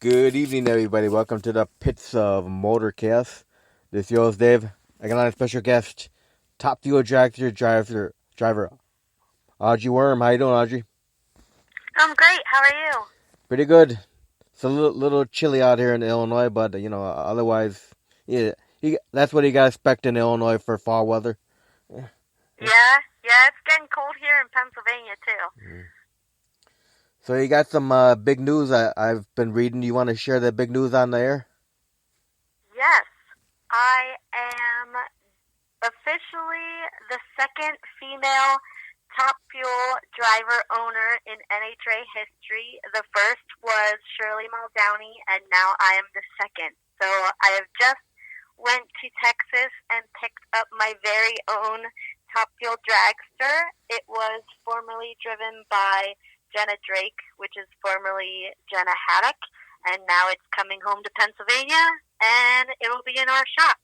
Good evening, everybody. Welcome to the Pits of Motorcast. This is yours, Dave. I got on a special guest, Top Fuel Dragster driver Audrey Worm. How you doing, Audrey? I'm great. How are you? Pretty good. It's a little chilly out here in Illinois, but otherwise, yeah, that's what you got to expect in Illinois for fall weather. Yeah, it's getting cold here in Pennsylvania too. So you got some big news I've been reading. You want to share that big news on the air? Yes, I am officially the second female Top Fuel driver owner in NHRA history. The first was Shirley Muldowney, and now I am the second. So I have just went to Texas and picked up my very own Top Fuel Dragster. It was formerly driven by Jenna Drake, which is formerly Jenna Haddock, and now it's coming home to Pennsylvania, and it will be in our shop.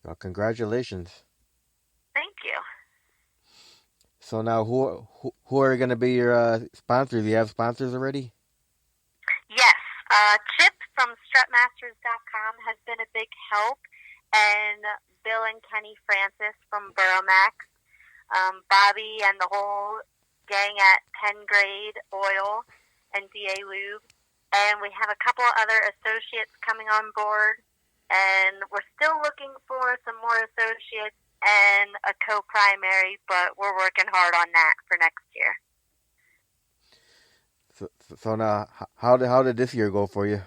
Well, congratulations. Thank you. So now, who are going to be your sponsors? Do you have sponsors already? Yes, Chip from strutmasters.com has been a big help, and Bill and Kenny Francis from Burromax, Bobby and the whole gang at Penn Grade Oil and DA Lube, and we have a couple other associates coming on board, and we're still looking for some more associates and a co-primary, but we're working hard on that for next year. So now, how did this year go for you?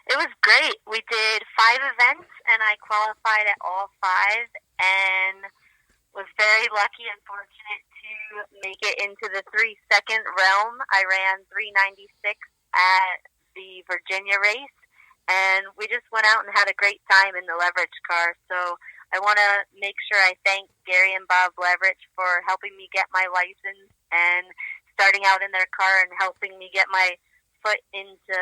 It was great. We did 5 events, and I qualified at all 5, and was very lucky and fortunate to make it into the 3-second realm. I ran 396 at the Virginia race, and we just went out and had a great time in the Leverage car. So I want to make sure I thank Gary and Bob Leverage for helping me get my license and starting out in their car and helping me get my foot into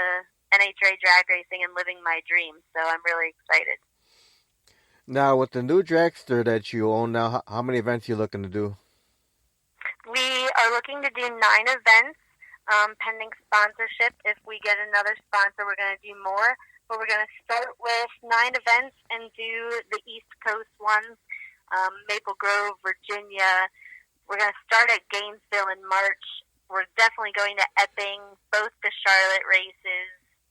NHRA drag racing and living my dream. So I'm really excited. Now, with the new dragster that you own now, how many events are you looking to do? We are looking to do 9 events, pending sponsorship. If we get another sponsor, we're going to do more. But we're going to start with 9 events and do the East Coast ones, Maple Grove, Virginia. We're going to start at Gainesville in March. We're definitely going to Epping, both the Charlotte races,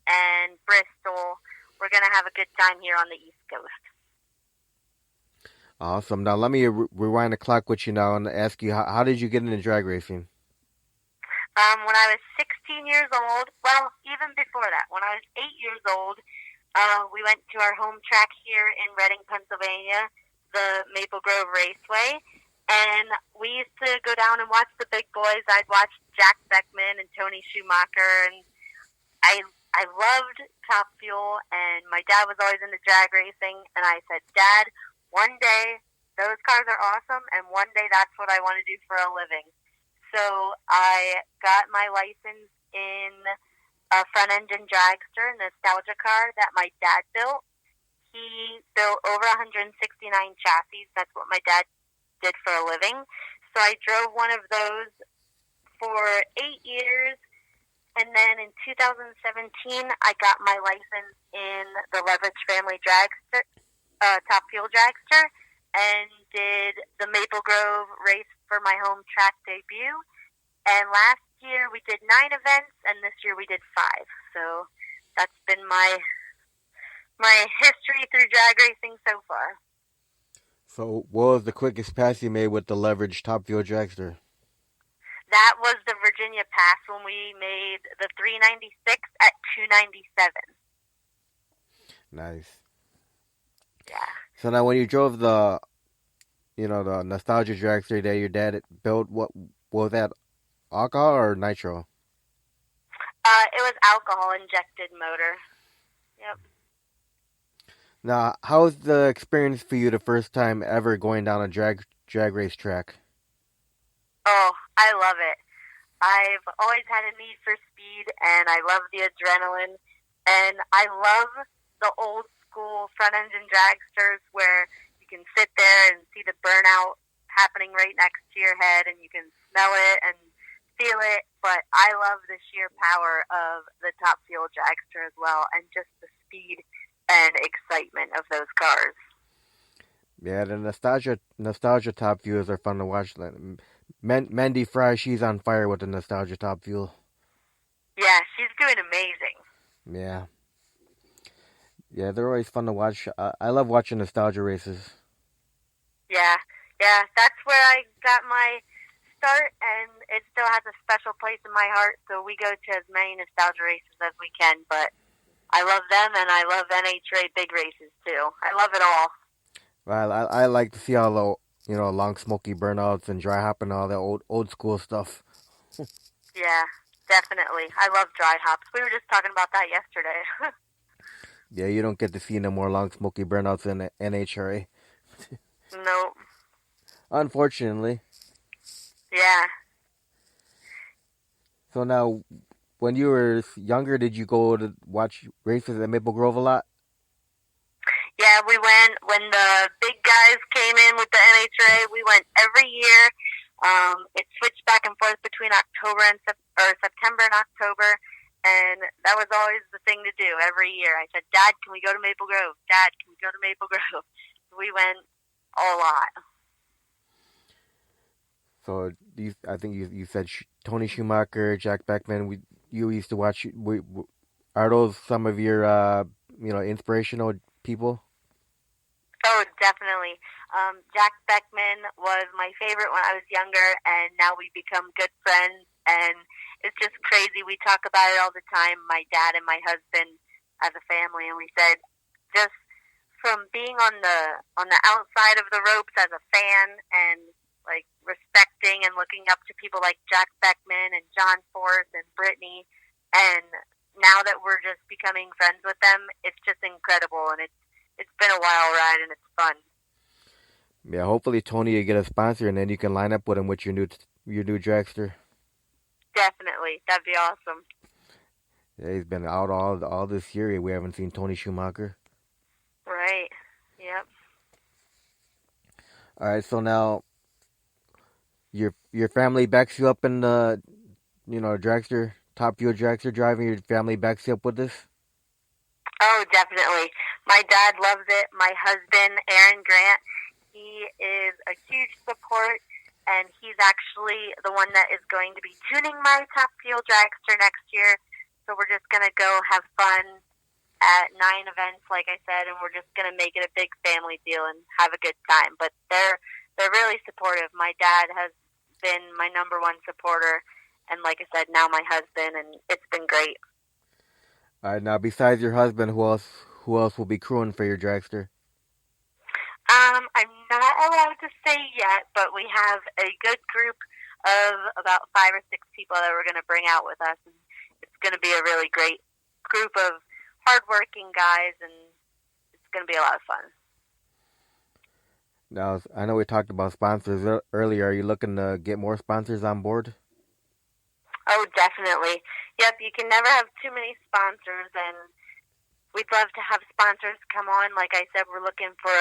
and Bristol. We're going to have a good time here on the East Coast. Awesome. Now, let me rewind the clock with you now and ask you, how did you get into drag racing? When I was 16 years old, well, even before that, when I was 8 years old, we went to our home track here in Reading, Pennsylvania, the Maple Grove Raceway, and we used to go down and watch the big boys. I'd watch Jack Beckman and Tony Schumacher, and I loved Top Fuel, and my dad was always into drag racing, and I said, Dad, one day those cars are awesome, and one day that's what I want to do for a living. So I got my license in a front-engine dragster, nostalgia car that my dad built. He built over 169 chassis. That's what my dad did for a living. So I drove one of those for 8 years, and then in 2017, I got my license in the Leverage Family Dragster, Top Fuel Dragster, and did the Maple Grove race for my home track debut. And last year we did 9 events, and this year we did 5. So that's been my history through drag racing so far. So, what was the quickest pass you made with the Leverage Top Fuel Dragster? That was the Virginia pass when we made the 396 at 297. Nice. Yeah. So now, when you drove the nostalgia dragster that your dad built, what was that, alcohol or nitro? It was alcohol injected motor. Yep. Now, how was the experience for you the first time ever going down a drag race track? Oh, I love it. I've always had a need for speed, and I love the adrenaline, and I love the old school front-engine dragsters where you can sit there and see the burnout happening right next to your head, and you can smell it and feel it, but I love the sheer power of the Top Fuel Dragster as well, and just the speed and excitement of those cars. Yeah, the nostalgia top fuels are fun to watch. Like, Mandy Fry, she's on fire with the nostalgia top fuel. Yeah, she's doing amazing. Yeah, yeah, they're always fun to watch. I love watching nostalgia races. Yeah, yeah, that's where I got my start, and it still has a special place in my heart. So we go to as many nostalgia races as we can. But I love them, and I love NHRA big races too. I love it all. Well, I like to see all the long smoky burnouts and dry hopping, all that old school stuff. Yeah, definitely. I love dry hops. We were just talking about that yesterday. Yeah, you don't get to see no more long smoky burnouts in NHRA, Nope. unfortunately. Yeah. So now, when you were younger, did you go to watch races at Maple Grove a lot? Yeah, we went when the big guys came in with the NHRA. We went every year. It switched back and forth between October and September and October, and that was always the thing to do every year. I said, "Dad, can we go to Maple Grove? Dad, can we go to Maple Grove?" We went a lot. So I think you said Tony Schumacher, Jack Beckman. You used to watch. Are those some of your inspirational people? Oh, definitely. Jack Beckman was my favorite when I was younger, and now we become good friends. And it's just crazy. We talk about it all the time, my dad and my husband as a family, and we said just from being on the outside of the ropes as a fan and like respecting and looking up to people like Jack Beckman and John Force and Brittany, and now that we're just becoming friends with them, it's just incredible, and it's been a wild ride and it's fun. Yeah, hopefully Tony will get a sponsor, and then you can line up with him with your new dragster. Definitely, that'd be awesome. Yeah, he's been out all this year. We haven't seen Tony Schumacher. Right. Yep. All right, so now your family backs you up in the dragster, top fuel dragster driving. Your family backs you up with this. Oh, definitely. My dad loves it. My husband, Aaron Grant, he is a huge support, and he's actually the one that is going to be tuning my Top Fuel Dragster next year. So we're just going to go have fun at 9 events, like I said, and we're just going to make it a big family deal and have a good time. But they're really supportive. My dad has been my number one supporter, and like I said, now my husband, and it's been great. All right, now besides your husband, who else will be crewing for your dragster? I'm not allowed to say yet, but we have a good group of about 5 or 6 people that we're going to bring out with us, and it's going to be a really great group of hardworking guys, and it's going to be a lot of fun. Now, I know we talked about sponsors earlier. Are you looking to get more sponsors on board? Oh, definitely. Yep, you can never have too many sponsors, and we'd love to have sponsors come on. Like I said, we're looking for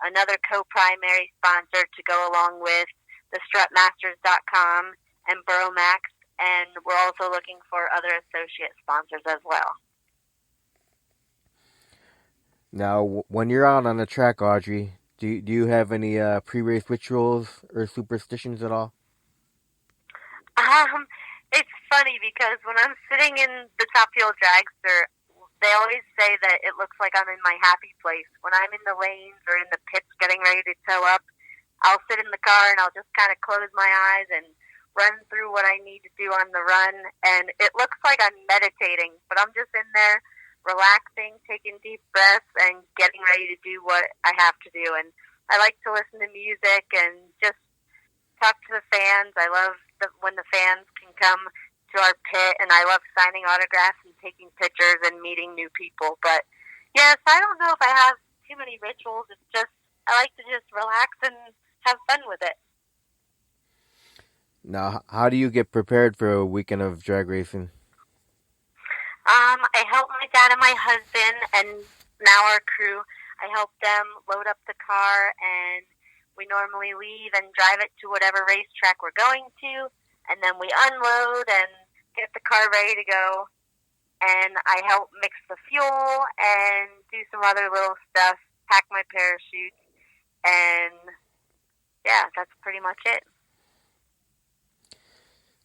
another co-primary sponsor to go along with the strutmasters.com and Burromax, and we're also looking for other associate sponsors as well. Now, when you're out on the track, Audrey, do you have any pre-race rituals or superstitions at all? It's funny because when I'm sitting in the Top Fuel Dragster, they always say that it looks like I'm in my happy place. When I'm in the lanes or in the pits getting ready to tow up, I'll sit in the car and I'll just kind of close my eyes and run through what I need to do on the run. And it looks like I'm meditating, but I'm just in there relaxing, taking deep breaths, and getting ready to do what I have to do. And I like to listen to music and just talk to the fans. I love when the fans can come to our pit, and I love signing autographs and taking pictures and meeting new people. But yes, I don't know if I have too many rituals. It's just I like to just relax and have fun with it. Now, how do you get prepared for a weekend of drag racing? I help my dad and my husband, and now our crew. I help them load up the car, and we normally leave and drive it to whatever racetrack we're going to. and then we unload and get the car ready to go. And I help mix the fuel and do some other little stuff, pack my parachutes, and yeah, that's pretty much it.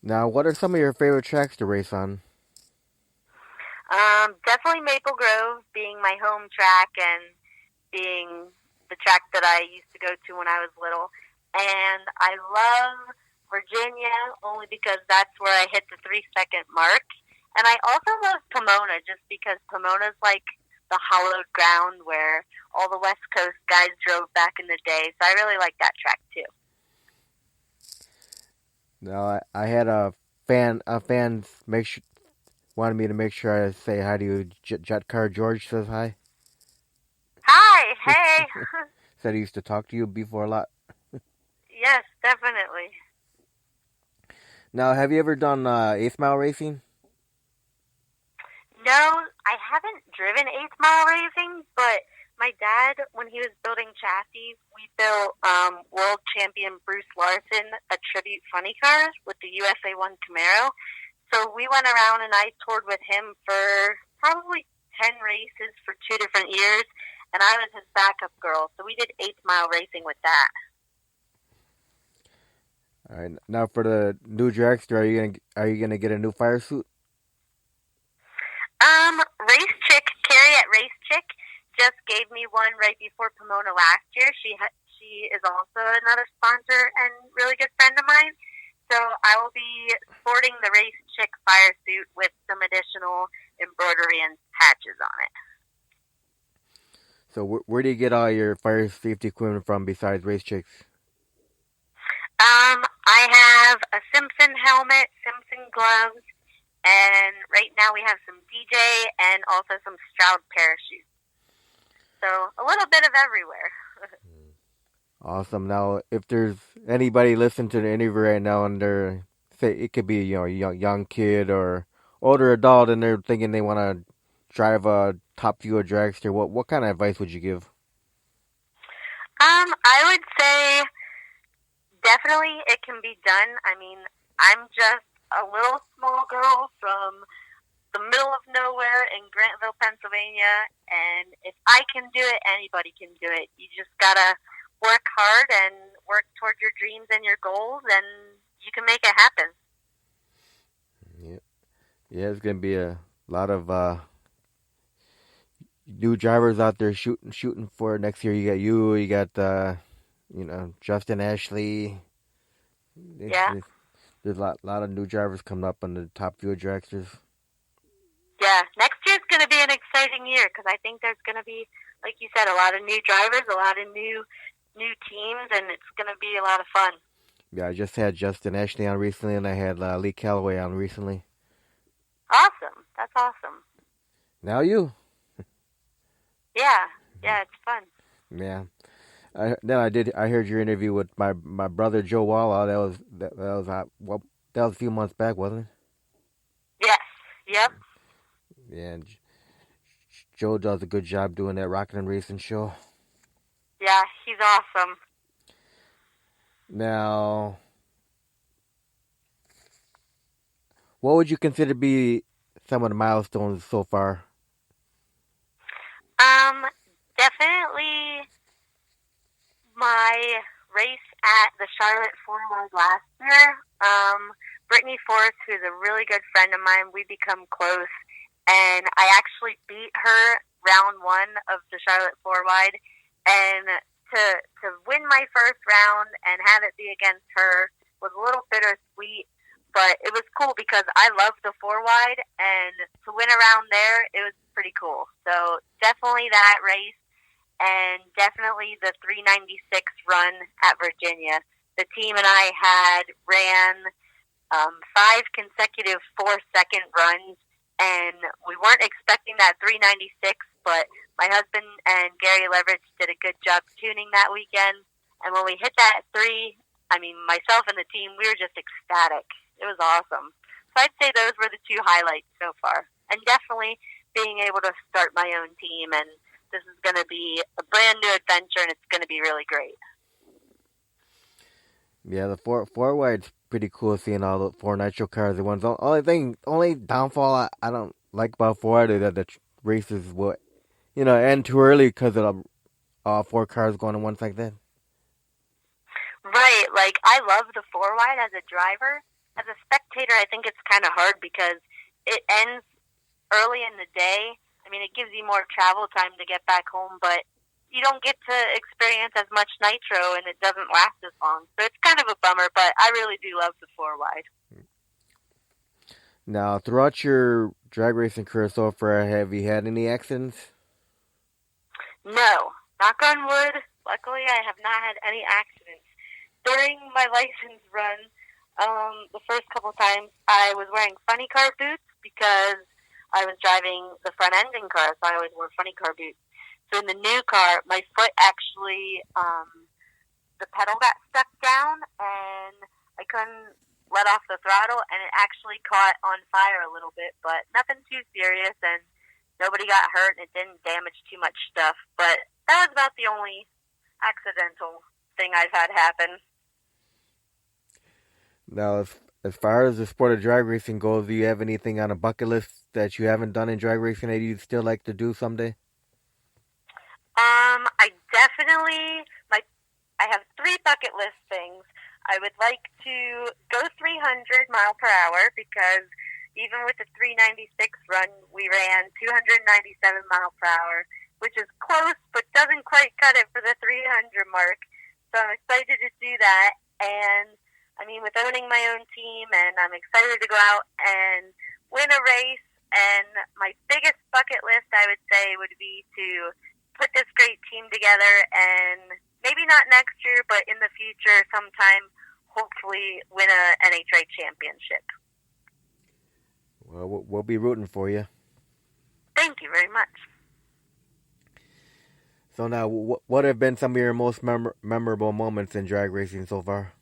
Now, what are some of your favorite tracks to race on? Definitely Maple Grove being my home track and being the track that I used to go to when I was little. And I love Virginia only because that's where I hit the 3-second mark. And I also love Pomona just because Pomona's like the hollowed ground where all the West Coast guys drove back in the day. So I really like that track too. Now, I had a fan wanted me to make sure I say hi to you. Jet Car George says hi. Hi, hey. Said he used to talk to you before a lot. Yes, definitely. Now, have you ever done 8th mile racing? No, I haven't driven 8th mile racing, but my dad, when he was building chassis, we built world champion Bruce Larson a tribute funny car with the USA 1 Camaro. So we went around and I toured with him for probably 10 races for 2 different years, and I was his backup girl. So we did 8th mile racing with that. All right. Now, for the new dragster, are you gonna get a new fire suit? Race Chick, Carrie at Race Chick just gave me one right before Pomona last year. She is also another sponsor and really good friend of mine. So I will be sporting the Race Chick fire suit with some additional embroidery and patches on it. So where do you get all your fire safety equipment from besides Race Chicks? I have a Simpson helmet, Simpson gloves, and right now we have some DJ and also some Stroud parachutes. So a little bit of everywhere. Awesome. Now, if there's anybody listening to the interview right now and they're, say, it could be, a young kid or older adult and they're thinking they want to drive a Top Fuel dragster, what kind of advice would you give? I would say definitely it can be done. I mean, I'm just a little small girl from the middle of nowhere in Grantville, Pennsylvania, and if I can do it, anybody can do it. You just gotta work hard and work toward your dreams and your goals, and you can make it happen. Yeah, it's gonna be a lot of new drivers out there shooting for it next year. You got Justin Ashley. Yeah. There's a lot of new drivers coming up on the Top Fuel dragsters. Yeah, next year's going to be an exciting year because I think there's going to be, like you said, a lot of new drivers, a lot of new teams, and it's going to be a lot of fun. Yeah, I just had Justin Ashley on recently, and I had Lee Calloway on recently. Awesome. That's awesome. Now you. Yeah, it's fun. Yeah. I heard your interview with my brother Joe Walla. That was a few months back, wasn't it? Yes. Yep. Yeah. And Joe does a good job doing that Rockin' and Racing show. Yeah, he's awesome. Now, what would you consider to be some of the milestones so far? Definitely my race at the Charlotte Forward last year. Brittany Forrest, who's a really good friend of mine, we become close, and I actually beat her round 1 of the Charlotte Forward, and to win my first round and have it be against her was a little bittersweet, but it was cool because I love the 4-wide, and to win around there, it was pretty cool. So definitely that race, and definitely the 396 run at Virginia. The team and I had ran 5 consecutive 4-second runs, and we weren't expecting that 396, but my husband and Gary Leverage did a good job tuning that weekend, and when we hit that 3, myself and the team, we were just ecstatic. It was awesome. So I'd say those were the 2 highlights so far. And definitely being able to start my own team, and this is going to be a brand new adventure, and it's going to be really great. Yeah, the four wide's pretty cool seeing all the four nitro cars at once. Only downfall I don't like about Ford is that the races will, end too early because of four cars going at once like that. Right, like I love the four wide as a driver. As a spectator, I think it's kind of hard because it ends early in the day. I mean, it gives you more travel time to get back home, but you don't get to experience as much nitro, and it doesn't last as long. So it's kind of a bummer, but I really do love the four wide. Now, throughout your drag racing career so far, have you had any accidents? No, knock on wood. Luckily, I have not had any accidents. During my license run, the first couple times I was wearing funny car boots because I was driving the front engine car, so I always wore funny car boots. So in the new car, my foot actually, the pedal got stuck down and I couldn't let off the throttle, and it actually caught on fire a little bit, but nothing too serious, and nobody got hurt, and it didn't damage too much stuff. But that was about the only accidental thing I've had happen. Now, as far as the sport of drag racing goes, do you have anything on a bucket list that you haven't done in drag racing that you'd still like to do someday? I definitely, I have three bucket list things. I would like to go 300 mile per hour because even with the 396 run, we ran 297 mile per hour, which is close but doesn't quite cut it for the 300 mark. So I'm excited to do that. And I mean, with owning my own team, and I'm excited to go out and win a race. And my biggest bucket list, I would say, would be to put this great team together and maybe not next year, but in the future sometime, hopefully win a NHRA championship. Well, we'll be rooting for you. Thank you very much. So now, what have been some of your most memorable moments in drag racing so far?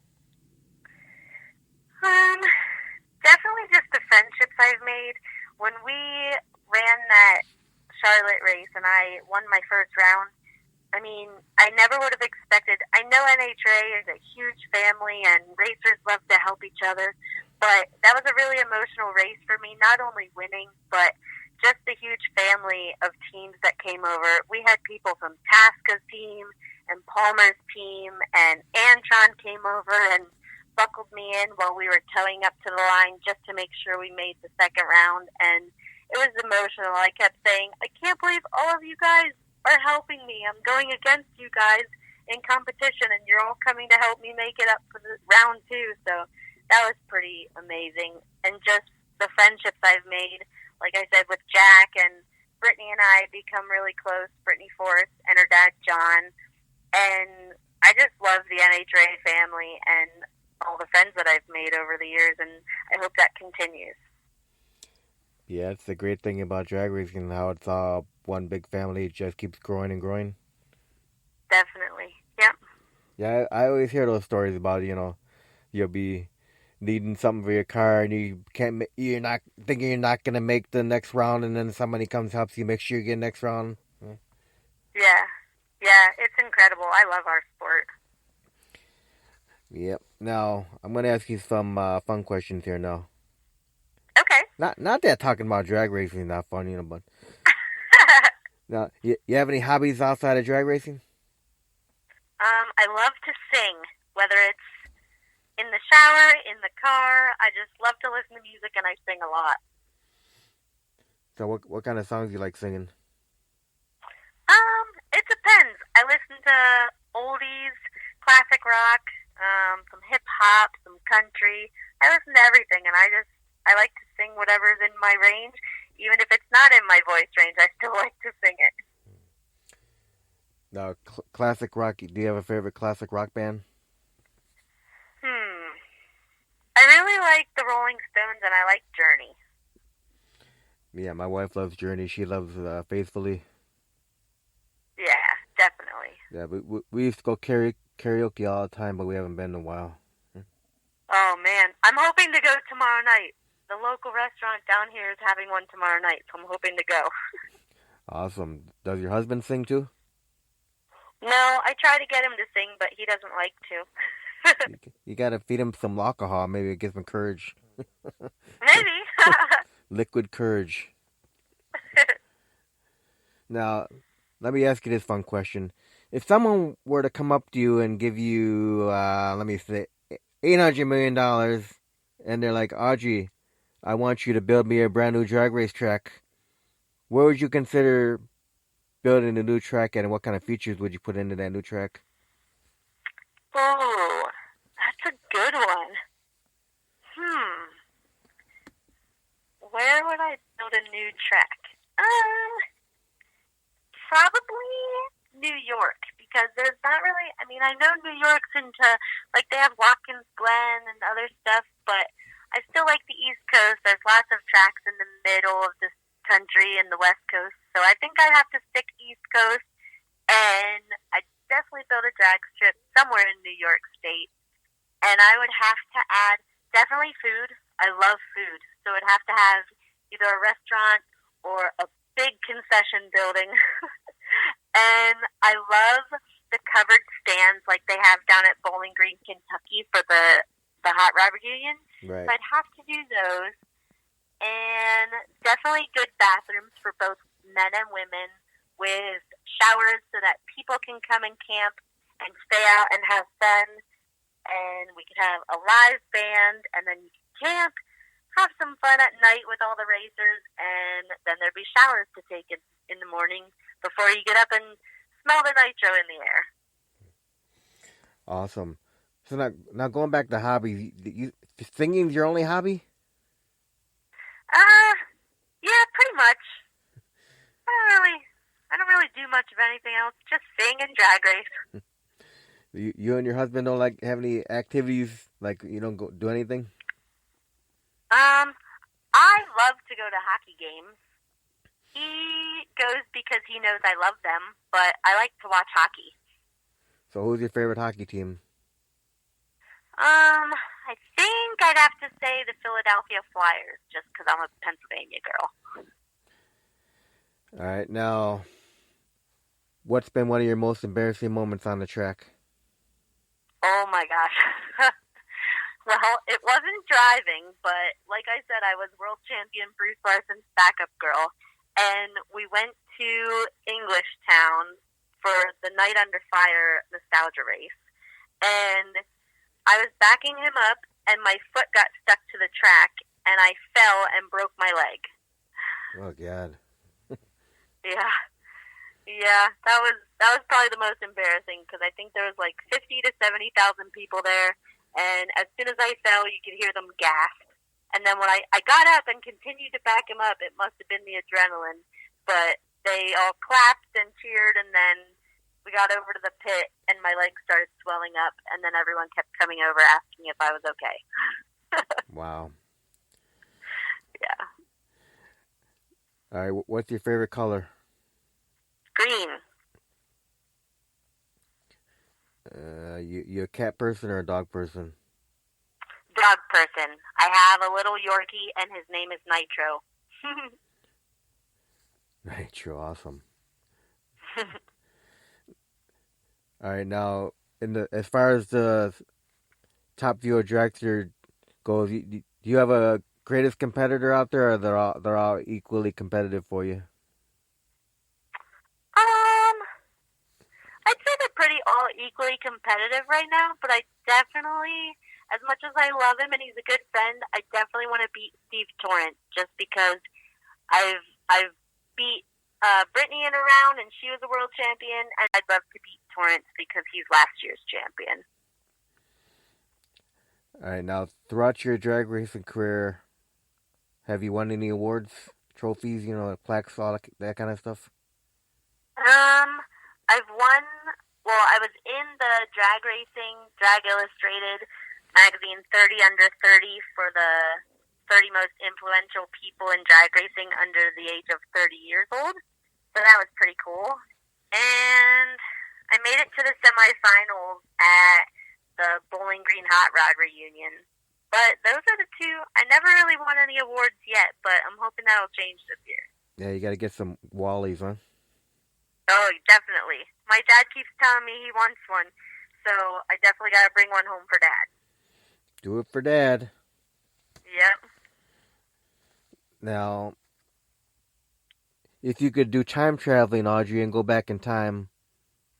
Definitely just the friendships I've made. When we ran that Charlotte race and I won my first round, I mean, I never would have expected. I know NHRA is a huge family and racers love to help each other, but that was a really emotional race for me, not only winning, but just the huge family of teams that came over. We had people from Tasca's team and Palmer's team, and Antron came over and buckled me in while we were towing up to the line just to make sure we made the second round, and it was emotional. I kept saying, I can't believe all of you guys are helping me. I'm going against you guys in competition, and you're all coming to help me make it up for the round two. So that was pretty amazing. And just the friendships I've made, like I said, with Jack and Brittany and I become really close. Brittany Forrest and her dad, John. And I just love the NHRA family and all the friends that I've made over the years, and I hope that continues. Yeah, it's the great thing about drag racing, how it's one big family. It just keeps growing and growing. Definitely. Yep. Yeah, I always hear those stories about, you'll be needing something for your car and you're not thinking you're not going to make the next round, and then somebody comes helps you make sure you get next round. Yeah, it's incredible. I love our sport. Yep. Now, I'm going to ask you some fun questions here now. Okay. Not that talking about drag racing is not fun, but... Now, you have any hobbies outside of drag racing? I love to sing, whether it's in the shower, in the car. I just love to listen to music, and I sing a lot. So what kind of songs do you like singing? It depends. I listen to oldies, classic rock, some hip hop, some country. I listen to everything, and I like to sing whatever's in my range. Even if it's not in my voice range, I still like to sing it. Now, classic rock, do you have a favorite classic rock band? I really like the Rolling Stones, and I like Journey. Yeah, my wife loves Journey. She loves Faithfully. Yeah, definitely. Yeah, we used to go karaoke all the time, but we haven't been in a while. Oh, man. I'm hoping to go tomorrow night. The local restaurant down here is having one tomorrow night, so I'm hoping to go. Awesome. Does your husband sing too? No, I try to get him to sing, but he doesn't like to. You gotta feed him some alcohol. Maybe it gives him courage. Maybe. Liquid courage. Now, let me ask you this fun question. If someone were to come up to you and give you, let me say, $800 million, and they're like, Audrey, I want you to build me a brand new drag race track, where would you consider building a new track at, and what kind of features would you put into that new track? Ooh, that's a good one. Hmm. Where would I build a new track? Probably New York, because there's not really. I mean, I know New York's into like they have Watkins Glen and other stuff, but I still like the East Coast. There's lots of tracks in the middle of this country and the West Coast, so I think I'd have to stick East Coast, and I'd definitely build a drag strip somewhere in New York State, and I would have to add definitely food. I love food, so it'd have to have either a restaurant or a big concession building. And I love the covered stands like they have down at Bowling Green, Kentucky for the hot rod reunion. Right. So I'd have to do those. And definitely good bathrooms for both men and women with showers so that people can come and camp and stay out and have fun. And we could have a live band, and then you can camp, have some fun at night with all the racers, and then there'd be showers to take in the morning before you get up and smell the nitro in the air. Awesome. So now going back to hobbies, singing's your only hobby? Uh, yeah, pretty much. I don't really do much of anything else. Just sing and drag race. You and your husband don't like have any activities, like you don't go do anything? Um, I love to go to hockey games. He goes because he knows I love them, but I like to watch hockey. So who's your favorite hockey team? I think I'd have to say the Philadelphia Flyers, just because I'm a Pennsylvania girl. All right, now, what's been one of your most embarrassing moments on the track? Oh my gosh. Well, it wasn't driving, but like I said, I was world champion Bruce Larson's backup girl, and we went to Englishtown for the Night Under Fire nostalgia race, and I was backing him up, and my foot got stuck to the track, and I fell and broke my leg. Oh God. Yeah, yeah, that was probably the most embarrassing because I think there was like 50 to 70,000 people there, and as soon as I fell, you could hear them gasp. And then when I got up and continued to back him up, it must have been the adrenaline, but they all clapped and cheered, and then we got over to the pit, and my legs started swelling up, and then everyone kept coming over asking if I was okay. Wow. Yeah. All right, what's your favorite color? Green. You a cat person or a dog person? Dog person. I have a little Yorkie, and his name is Nitro. Nitro, awesome. All right, now as far as the top viewer dragster goes, do you have a greatest competitor out there, or they're all equally competitive for you? I'd say they're pretty all equally competitive right now, but I definitely, as much as I love him and he's a good friend, I definitely want to beat Steve Torrance just because I've beat Brittany in a round and she was a world champion, and I'd love to beat Torrance because he's last year's champion. All right, now throughout your drag racing career, have you won any awards, trophies, like plaques, all that kind of stuff? I've won. Well, I was in the Drag Racing, Drag Illustrated magazine 30 Under 30 for the 30 most influential people in drag racing under the age of 30 years old. So that was pretty cool. And I made it to the semifinals at the Bowling Green Hot Rod reunion. But those are the two. I never really won any awards yet, but I'm hoping that'll change this year. Yeah, you got to get some Wallies, huh? Oh, definitely. My dad keeps telling me he wants one. So So I definitely got to bring one home for Dad. Do it for Dad. Yep. Now, if you could do time traveling, Audrey, and go back in time,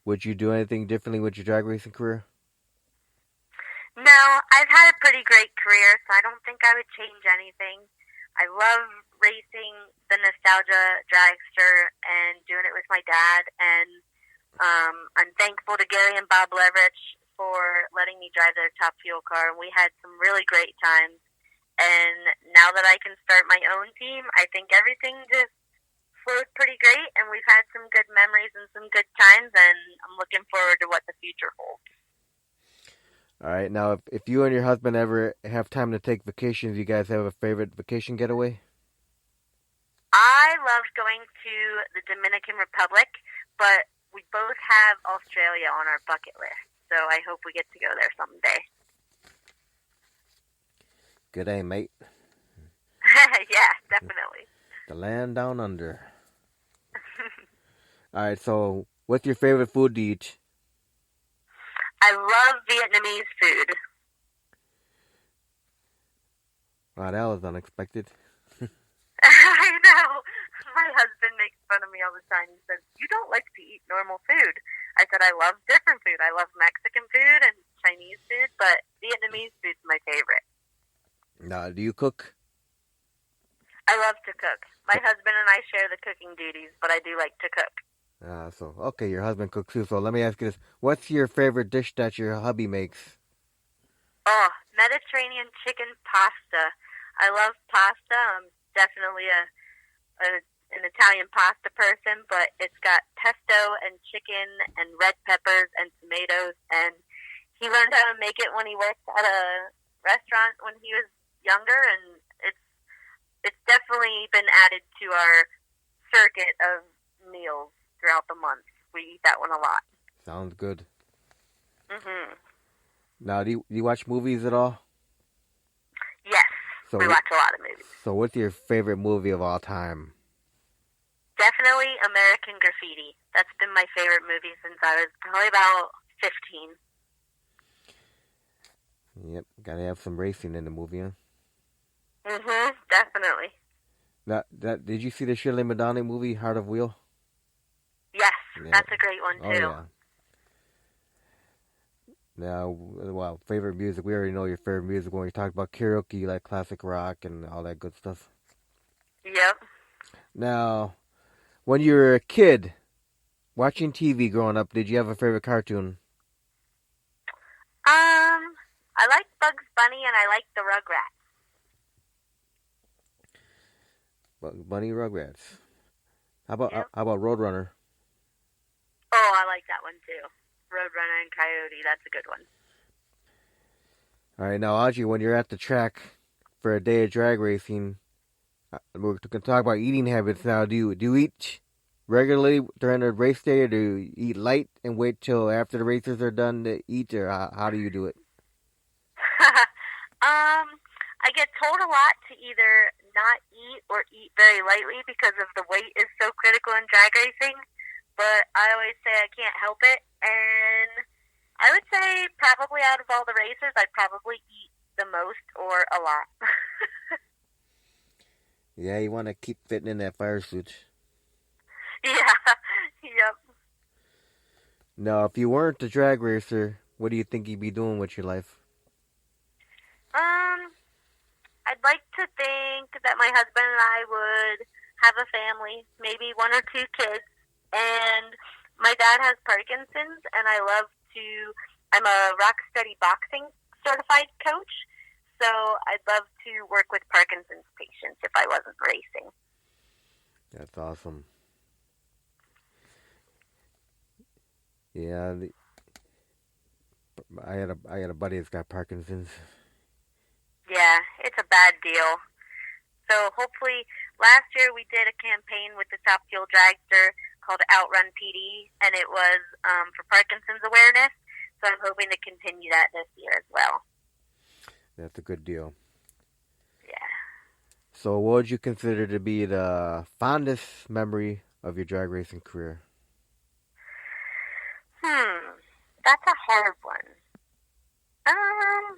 would you do anything differently with your drag racing career? No, I've had a pretty great career, so I don't think I would change anything. I love racing the nostalgia dragster and doing it with my dad, and I'm thankful to Gary and Bob Leverich for letting me drive their Top Fuel car, and we had some really great times. And now that I can start my own team, I think everything just flows pretty great, and we've had some good memories and some good times, and I'm looking forward to what the future holds. All right. Now, if you and your husband ever have time to take vacations, you guys have a favorite vacation getaway? I love going to the Dominican Republic, but we both have Australia on our bucket list, so I hope we get to go there someday. Good day, mate. Yeah, definitely. The land down under. All right. So, what's your favorite food to eat? I love Vietnamese food. Wow, that was unexpected. I know. My husband makes fun of me all the time. He says, "You don't like to eat normal food." I said, "I love different food. I love Mexican food and Chinese food, but Vietnamese food's my favorite." Now, do you cook? I love to cook. My husband and I share the cooking duties, but I do like to cook. Okay, your husband cooks too. So let me ask you this: what's your favorite dish that your hubby makes? Oh, Mediterranean chicken pasta. I love pasta. I'm definitely an Italian pasta person, but it's got pesto and chicken and red peppers and tomatoes. And he learned how to make it when he worked at a restaurant when he was younger, and it's definitely been added to our circuit of meals throughout the month. We eat that one a lot. Sounds good. Mhm. Now, do you watch movies at all? Yes, we So, watch a lot of movies. so what's your favorite movie of all time? Definitely American Graffiti. That's been my favorite movie since I was probably about 15. Yep, gotta have some racing in the movie, huh? Definitely. Did you see the Shirley Madani movie, Heart of Wheel? Yes, Yeah. that's a great one Oh too. yeah. Now, well, favorite music. We already know your favorite music when we talked about karaoke, you like classic rock and all that good stuff. Yep. Now, when you were a kid, watching TV growing up, did you have a favorite cartoon? I like Bugs Bunny and I like the Rugrats. Bunny Rugrats. How Yep. about Roadrunner? Oh, I like that one too. Roadrunner and Coyote. That's a good one. All right, now Audrey, when you're at the track for a day of drag racing, we're going to talk about eating habits now. Do you eat regularly during the race day, or do you eat light and wait till after the races are done to eat, or how do you do it? I get told a lot to either not eat or eat very lightly because of the weight is so critical in drag racing. But I always say I can't help it, and I would say probably out of all the races, I'd probably eat the most or a lot. Yeah, you want to keep fitting in that fire suit. Yeah, yep. Now, if you weren't a drag racer, what do you think you'd be doing with your life? Um, I'd like to think that my husband and I would have a family, maybe one or two kids, and my dad has Parkinson's, and I'm a rock steady boxing certified coach, so I'd love to work with Parkinson's patients if I wasn't racing. That's awesome. Yeah, I had a buddy that's got Parkinson's. Yeah, it's a bad deal. So hopefully, last year we did a campaign with the Top Fuel Dragster called Outrun PD, and it was for Parkinson's awareness. So I'm hoping to continue that this year as well. That's a good deal. Yeah. So, what would you consider to be the fondest memory of your drag racing career? Hmm. That's a hard one. Um,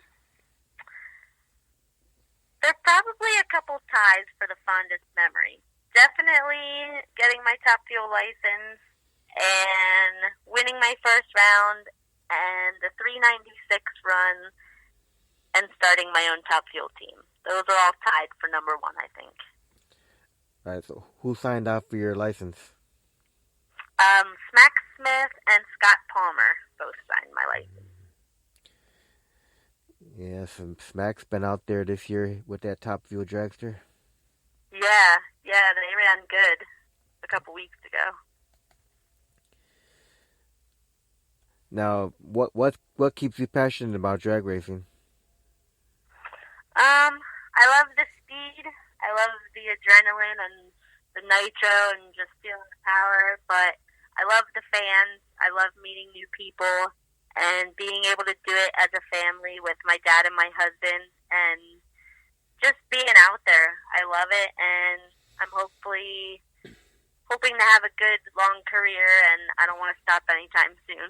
there's probably a couple ties for the fondest memory. Definitely getting my top fuel license and winning my first round and the 396 run and starting my own top fuel team. Those are all tied for number one, I think. All right, so who signed off for your license? Smack Smith and Scott Palmer both signed my license. Yes, and Smack's been out there this year with that Top Fuel Dragster. Yeah, they ran good a couple weeks ago. Now, what keeps you passionate about drag racing? I love the speed. I love the adrenaline and the nitro and just feeling the power. But I love the fans. I love meeting new people and being able to do it as a family with my dad and my husband and just being out there. I love it, and I'm hoping to have a good long career, and I don't want to stop anytime soon.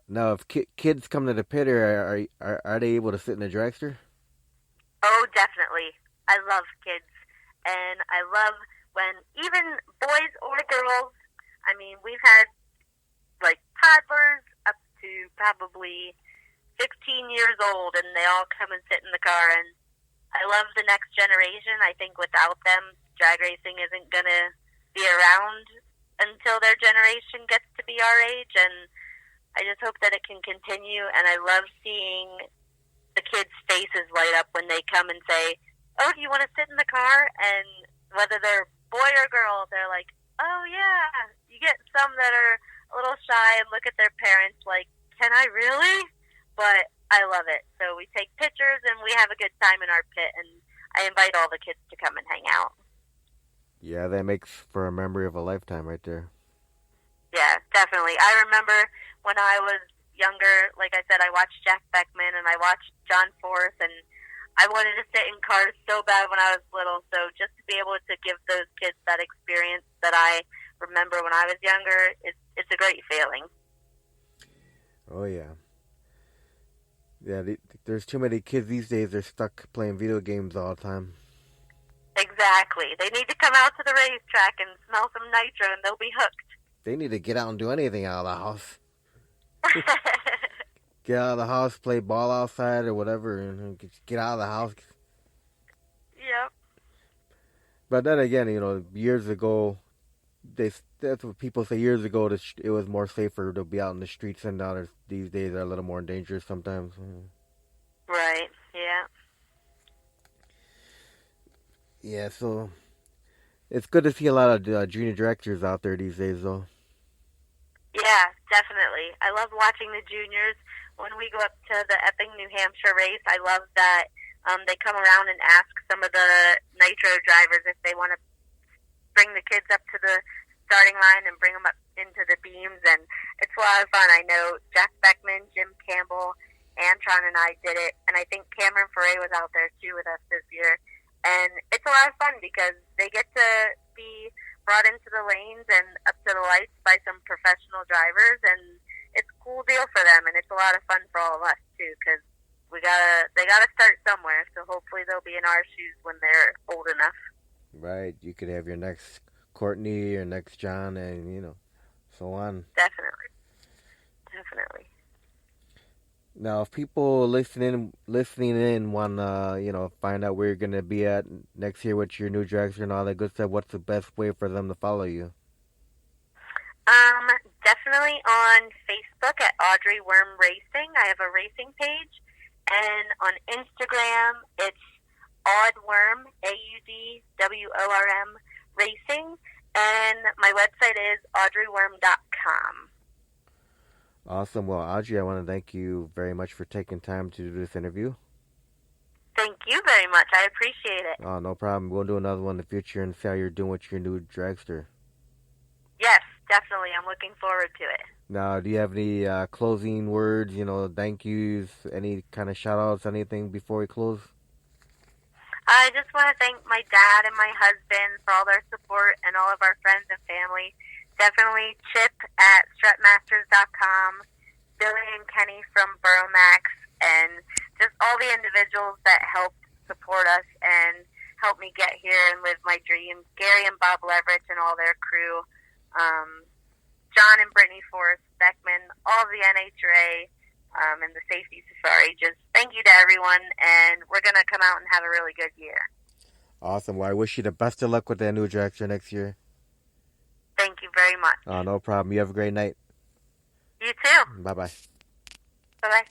Now, if kids come to the pit, are they able to sit in the dragster? Oh, definitely. I love kids, and I love when even boys or girls. I mean, we've had like toddlers up to probably 16 years old, and they all come and sit in the car. And I love the next generation. I think without them, drag racing isn't gonna be around until their generation gets to be our age, and I just hope that it can continue, and I love seeing the kids' faces light up when they come and say, "Oh, do you want to sit in the car?" And whether they're boy or girl, they're like, "Oh, yeah." You get some that are a little shy and look at their parents like, "Can I really?" But I love it. So we take pictures, and we have a good time in our pit, and I invite all the kids to come and hang out. Yeah, that makes for a memory of a lifetime right there. Yeah, definitely. I remember when I was younger, like I said, I watched Jack Beckman and I watched John Forth, and I wanted to sit in cars so bad when I was little. So just to be able to give those kids that experience that I remember when I was younger, it's a great feeling. Oh yeah, yeah. There's too many kids these days. They're stuck playing video games all the time. Exactly. They need to come out to the racetrack and smell some nitro, and they'll be hooked. They need to get out and do anything out of the house. Get out of the house, play ball outside or whatever, and get out of the house. Yep. But then again, years ago, that's what people say. Years ago, it was more safer to be out in the streets, and now these days are a little more dangerous sometimes. Right. Yeah. Yeah, so it's good to see a lot of junior directors out there these days, though. Yeah, definitely. I love watching the juniors. When we go up to the Epping, New Hampshire race, I love that they come around and ask some of the nitro drivers if they want to bring the kids up to the starting line and bring them up into the beams, and it's a lot of fun. I know Jack Beckman, Jim Campbell, Antron, and I did it, and I think Cameron Foray was out there too with us this year. And it's a lot of fun because they get to be brought into the lanes and up to the lights by some professional drivers, and it's a cool deal for them, and it's a lot of fun for all of us too because they gotta start somewhere. So hopefully they'll be in our shoes when they're old enough. Right, you could have your next Courtney, your next John, and so on. Definitely. Now, if people listening in want to find out where you're gonna be at next year with your new dragster and all that good stuff, what's the best way for them to follow you? Definitely on Facebook at Audrey Worm Racing. I have a racing page, and on Instagram it's Audworm AUDWORM Racing, and my website is audreyworm.com. Awesome. Well, Audrey, I want to thank you very much for taking time to do this interview. Thank you very much. I appreciate it. Oh, no problem. We'll do another one in the future and see how you're doing with your new dragster. Yes, definitely. I'm looking forward to it. Now, do you have any closing words, thank yous, any kind of shout-outs, anything before we close? I just want to thank my dad and my husband for all their support and all of our friends and family. definitely Chip at strutmasters.com, Billy and Kenny from Burromax, and just all the individuals that helped support us and helped me get here and live my dreams. Gary and Bob Leverich and all their crew, John and Brittany Forrest Beckman, all the NHRA, and the Safety Safari. Just thank you to everyone, and we're going to come out and have a really good year. Awesome. Well, I wish you the best of luck with that new Dragster next year. Thank you very much. No problem. You have a great night. You too. Bye-bye. Bye-bye.